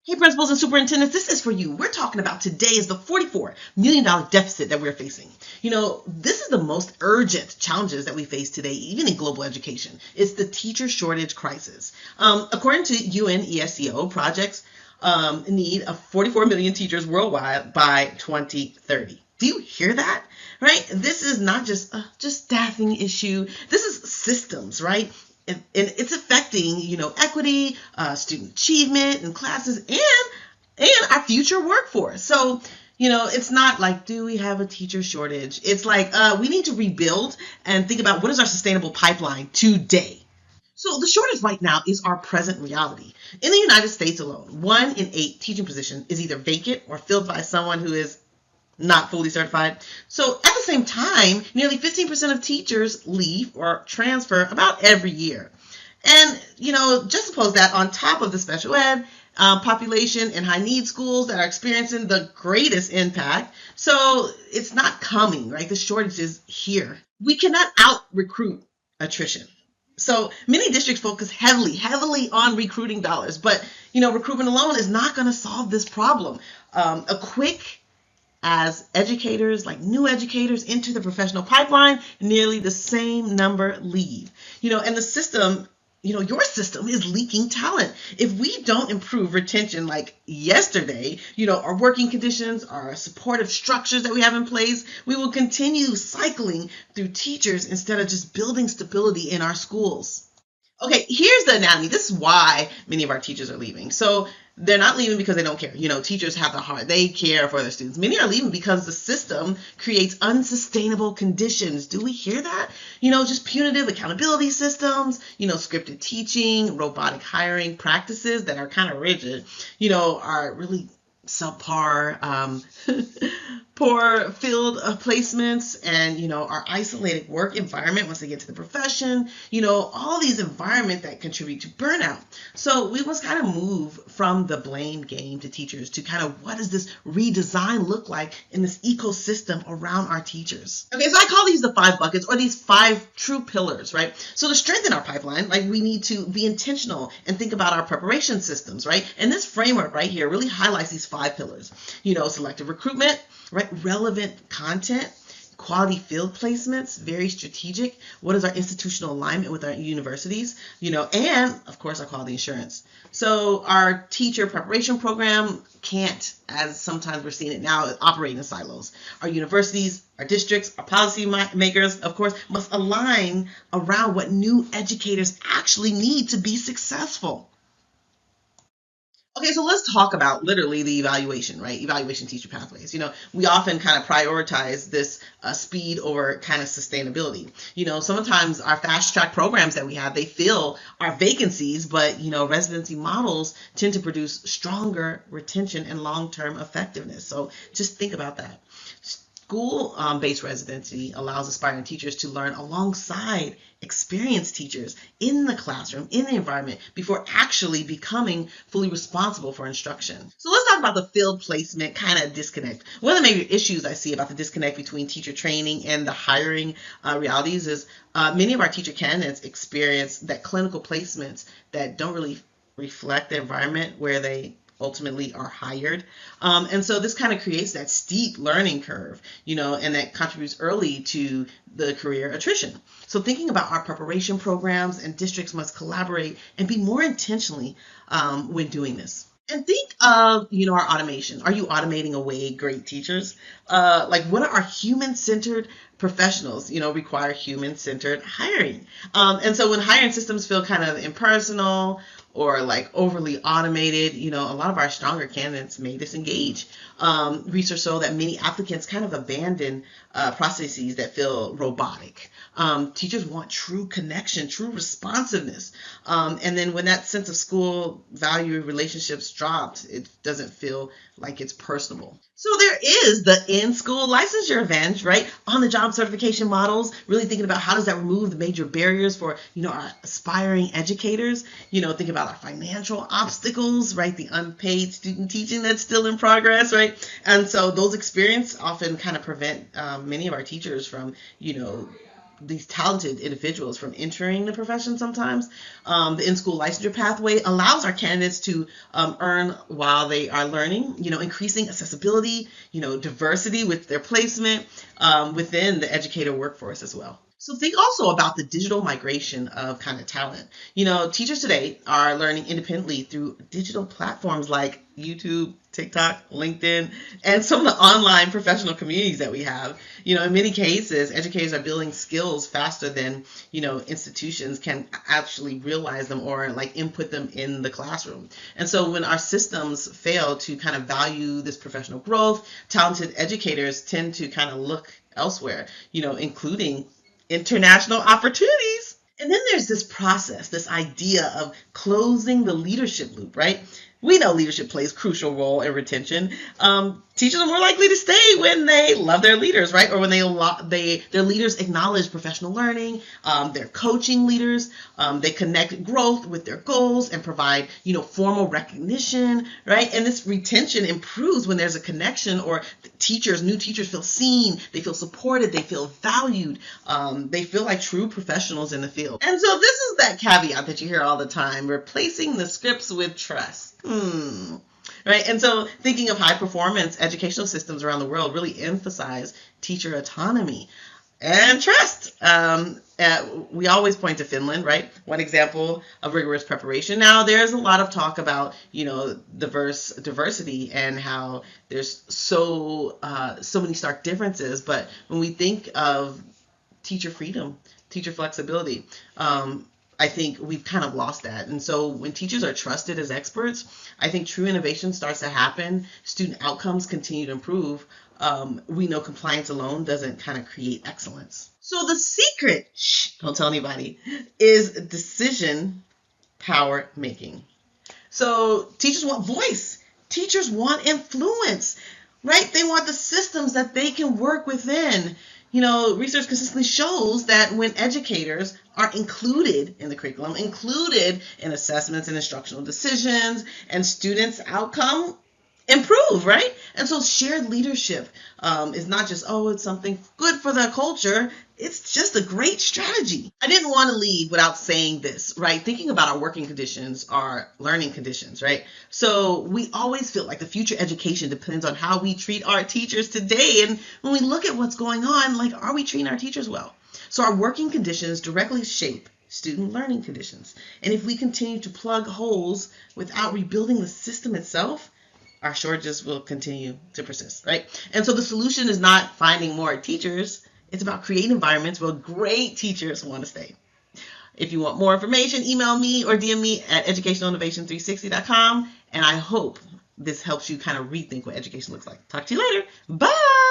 Hey, principals and superintendents, this is for you. We're talking about today is the $44 million deficit that we're facing. This is the most urgent challenges that we face today, even in global education. It's the teacher shortage crisis. According to UNESCO, projects need 44 million teachers worldwide by 2030. Do you hear that? Right? This is not just staffing issue. This is systems, right? And it's affecting, equity, student achievement in classes, and our future workforce. So, it's not like, do we have a teacher shortage? It's like, we need to rebuild and think about what is our sustainable pipeline today. So the shortage right now is our present reality. In the United States alone, 1 in 8 teaching positions is either vacant or filled by someone who is not fully certified. So at the same time, nearly 15% of teachers leave or transfer about every year. And, juxtapose that on top of the special ed population in high need schools that are experiencing the greatest impact. So it's not coming, right? The shortage is here. We cannot out recruit attrition. So many districts focus heavily on recruiting dollars, but, recruitment alone is not going to solve this problem. As educators, like new educators, enter the professional pipeline, nearly the same number leave. And the system, your system is leaking talent. If we don't improve retention like yesterday, our working conditions, our supportive structures that we have in place, we will continue cycling through teachers instead of just building stability in our schools. Okay, here's the anatomy. This is why many of our teachers are leaving. So they're not leaving because they don't care. Teachers have the heart. They care for their students. Many are leaving because the system creates unsustainable conditions. Do we hear that? Just punitive accountability systems, scripted teaching, robotic hiring practices that are kind of rigid, are really subpar, poor field placements, and our isolated work environment once they get to the profession, all these environments that contribute to burnout. So we must kind of move from the blame game to teachers to kind of what does this redesign look like in this ecosystem around our teachers. Okay, so I call these the 5 buckets, or these 5 true pillars, right? So to strengthen our pipeline, we need to be intentional and think about our preparation systems, right? And this framework right here really highlights these 5 pillars. Selective recruitment, right? Relevant content, quality field placements, very strategic. What is our institutional alignment with our universities? And of course our quality assurance. So our teacher preparation program can't, as sometimes we're seeing it now, operate in silos. Our universities, our districts, our policymakers, of course, must align around what new educators actually need to be successful. Okay, so let's talk about literally the evaluation, right? Evaluation teacher pathways. We often kind of prioritize this speed over kind of sustainability. Sometimes our fast track programs that we have, they fill our vacancies, but, residency models tend to produce stronger retention and long-term effectiveness. So just think about that. School-based residency allows aspiring teachers to learn alongside experienced teachers in the classroom, in the environment, before actually becoming fully responsible for instruction. So let's talk about the field placement kind of disconnect. One of the major issues I see about the disconnect between teacher training and the hiring realities is many of our teacher candidates experience that clinical placements that don't really reflect the environment where they ultimately are hired. And so this kind of creates that steep learning curve, and that contributes early to the career attrition. So thinking about our preparation programs, and districts must collaborate and be more intentionally when doing this. And think of, our automation. Are you automating away great teachers? What are our human-centered professionals, require human-centered hiring. And so when hiring systems feel kind of impersonal or overly automated, a lot of our stronger candidates may disengage. Research show that many applicants kind of abandon processes that feel robotic. Teachers want true connection, true responsiveness. And then when that sense of school value relationships dropped, it doesn't feel like it's personable. So there is the in-school licensure advantage, right? On-the-job certification models, really thinking about how does that remove the major barriers for, our aspiring educators. Think about our financial obstacles, right? The unpaid student teaching that's still in progress, right? And so those experiences often kind of prevent many of our teachers from, these talented individuals from entering the profession sometimes. The in-school licensure pathway allows our candidates to earn while they are learning, increasing accessibility, diversity with their placement within the educator workforce as well. So think also about the digital migration of kind of talent. Teachers today are learning independently through digital platforms like YouTube, TikTok, LinkedIn, and some of the online professional communities that we have. In many cases, educators are building skills faster than, institutions can actually realize them or input them in the classroom. And so when our systems fail to kind of value this professional growth, talented educators tend to kind of look elsewhere, including international opportunities. And then there's this process, this idea of closing the leadership loop, right? We know leadership plays a crucial role in retention. Teachers are more likely to stay when they love their leaders, right? Or when their leaders acknowledge professional learning. They're coaching leaders. They connect growth with their goals and provide, formal recognition, right? And this retention improves when there's a connection, or new teachers feel seen, they feel supported, they feel valued, they feel like true professionals in the field. And so this is that caveat that you hear all the time: replacing the scripts with trust. Right. And so thinking of high performance educational systems around the world really emphasize teacher autonomy and trust. We always point to Finland, right? One example of rigorous preparation. Now, there's a lot of talk about, diversity and how there's so many stark differences. But when we think of teacher freedom, teacher flexibility, I think we've kind of lost that. And so when teachers are trusted as experts, I think true innovation starts to happen. Student outcomes continue to improve. We know compliance alone doesn't kind of create excellence. So the secret, don't tell anybody, is decision power making. So teachers want voice. Teachers want influence, right? They want the systems that they can work within. Research consistently shows that when educators are included in the curriculum, included in assessments and instructional decisions, and students' outcome improve, right? And so shared leadership is not just, it's something good for the culture. It's just a great strategy. I didn't want to leave without saying this, right? Thinking about our working conditions, our learning conditions, right? So we always feel like the future education depends on how we treat our teachers today. And when we look at what's going on, are we treating our teachers well? So our working conditions directly shape student learning conditions. And if we continue to plug holes without rebuilding the system itself, our shortages will continue to persist, right? And so the solution is not finding more teachers. It's about creating environments where great teachers want to stay. If you want more information, email me or DM me at educationalinnovation360.com. And I hope this helps you kind of rethink what education looks like. Talk to you later. Bye.